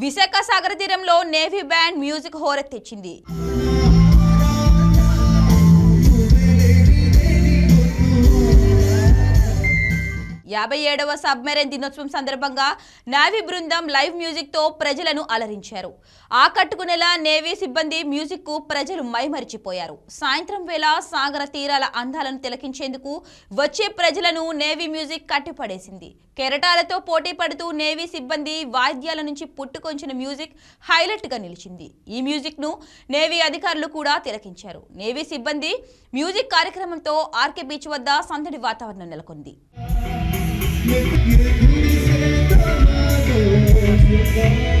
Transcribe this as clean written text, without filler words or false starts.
విశాఖ సాగర తీరంలో navy band music హోరెత్తించింది. 57వ submarine దినోత్సవం సందర్భంగా నేవీ బృందం లైవ్ మ్యూజిక్ తో ప్రజలను అలరించారు. ఆకట్టుకునేలా నేవీ సిబ్బంది మ్యూజిక్ కు ప్రజలు మైమరిచిపోయారు. సాయంత్రం వేళ సాగర తీరాల అందాలను తిలకించేందుకు వచ్చే ప్రజలను నేవీ మ్యూజిక్ కట్టిపడేసింది. కెరటాలతో పోటీ పడుతూ నేవీ సిబ్బంది వాయిద్యాల నుంచి పుట్టుకొంచిన మ్యూజిక్ హైలైట్ గా నిలిచింది. ఈ మ్యూజిక్ ను నేవీ అధికారులు కూడా తిలకించారు. నేవీ సిబ్బంది మ్యూజిక్ కార్యక్రమంతో ఆర్కే బీచ్ వద్ద సందడి వాతావరణం నెలకొంది. You